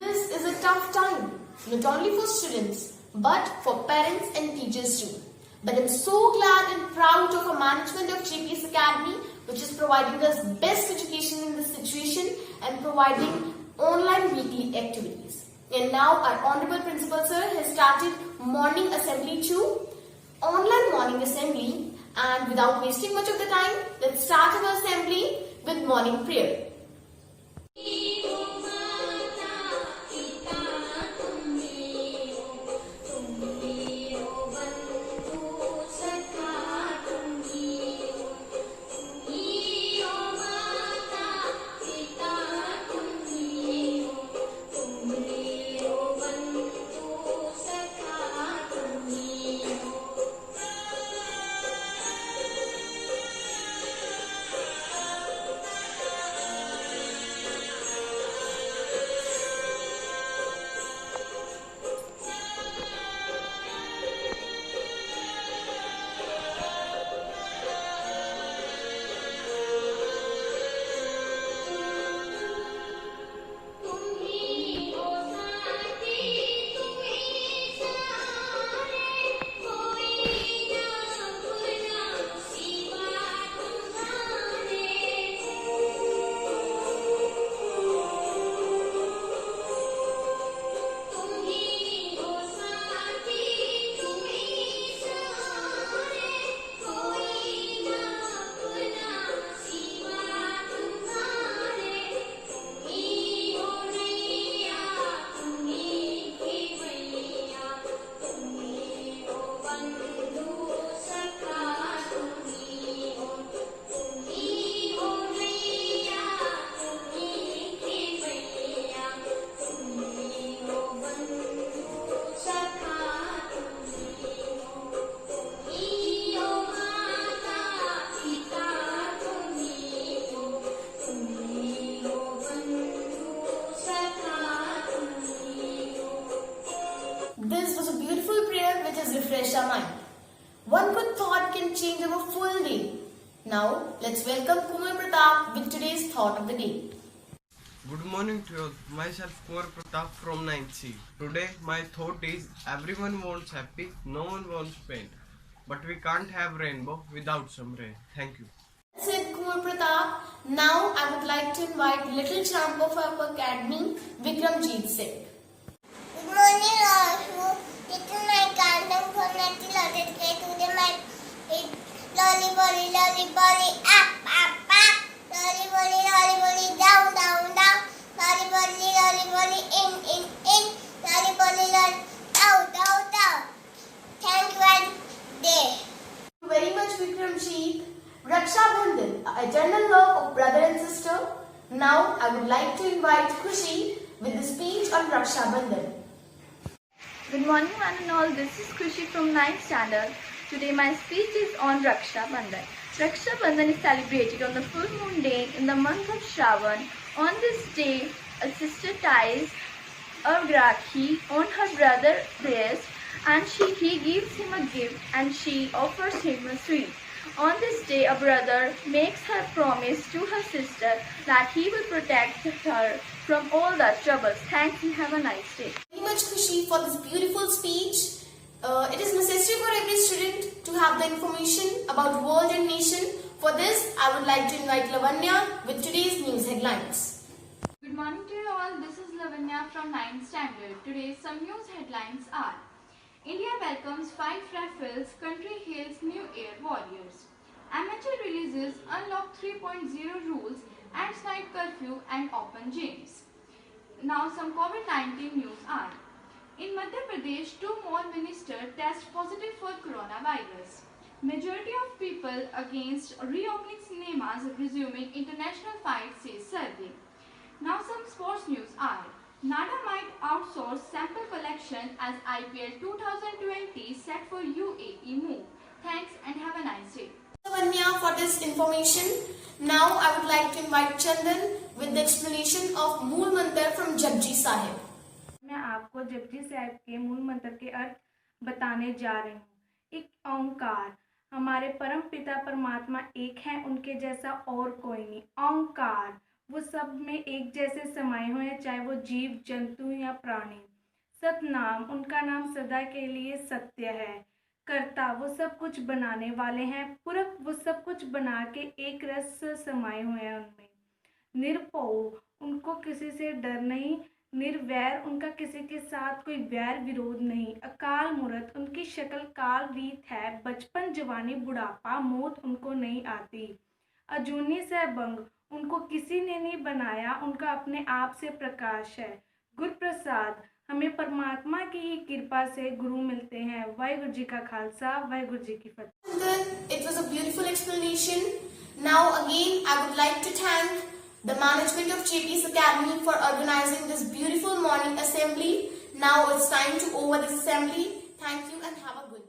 This is a tough time, not only for students, but for parents and teachers too. But I'm so glad and proud of the management of JPS Academy, which is providing us best education in this situation and providing online weekly activities. And now our Honorable Principal Sir has started morning assembly too, online morning assembly, and without wasting much of the time, let's start our assembly with morning prayer. This was a beautiful prayer which has refreshed our mind. One good thought can change our full day. Now, let's welcome Kumar Pratap with today's thought of the day. Good morning to you. Myself Kumar Pratap from 9th C. Today my thought is everyone wants happy, no one wants pain. But we can't have rainbow without some rain. Thank you. Said Kumar Pratap. Now I would like to invite little champ of our academy, Vikramjeet Singh. Good morning, all. Little my garden for nothing loaded play today my lolly bolly up lolly bolly down lolly bolly in lolly bolly out. Thank you and day. Thank you very much, Vikramjeet. Raksha Bandhan, a eternal love of brother and sister. Now I would like to invite Khushi with the speech on Raksha Bandhan. Good morning one and all, this is Khushi from 9th standard. Today my speech is on Raksha Bandhan. Raksha Bandhan is celebrated on the full moon day in the month of Shravan. On this day, a sister ties a rakhi on her brother's breast and he gives him a gift and she offers him a sweet. On this day, a brother makes her promise to her sister that he will protect her from all the troubles. Thanks and have a nice day. Very much Khushi for this beautiful speech. It is necessary for every student to have the information about world and nation. For this, I would like to invite Lavanya with today's news headlines. Good morning to you all. This is Lavanya from 9th standard. Today's some news headlines are: India welcomes 5 Rifles, country hails new air warriors. MHL releases Unlock 3.0 rules, adds night curfew and open gyms. Now some COVID-19 news are: in Madhya Pradesh, 2 more ministers test positive for coronavirus. Majority of people against reopening cinemas resuming international fight, says survey. Now some sports news are: NADA might outsource sample collection as IPL 2020 set for UAE move. Thanks and have a nice day. Lavanya for this information. Now I would like to invite Chandan with the explanation of Mool Mantar from Japji Sahib. मैं आपको जपजी साहिब के मूल मंत्र के अर्थ बताने जा रही हूँ। एक ओंकार, हमारे परम पिता परमात्मा एक हैं, उनके जैसा और कोई नहीं। ओंकार वो सब में एक जैसे समाये हुए हैं, चाहे वो जीव जंतु या प्राणी। सतनाम, उनका नाम सदा के लिए सत्य है। कर्ता, वो सब कुछ बनाने वाले हैं। पूरक, वो सब कुछ बना के एक रस समाये हुए हैं उनमें। निरपौ, उनको किसी से डर नहीं। निर्वैर, उनका किसी के साथ कोई वैर विरोध नहीं। अकाल मूर्त, उनकी शक्ल काल रीत है। बचपन जवानी बुढ़ापा मौत उनको नहीं आती। अजूनी सहभंग, उनको किसी ने नहीं बनाया, उनका अपने आप से प्रकाश है। गुरु प्रसाद, हमें परमात्मा की ही कृपा से गुरु मिलते हैं। वाहिगुरु जी का खालसा, वाहिगुरु जी की फतेह। Good. It was a beautiful explanation. Now again, I would like to thank the management of JP's Academy for organizing this beautiful morning assembly. Now it's time to over this assembly. Thank you and have a good day.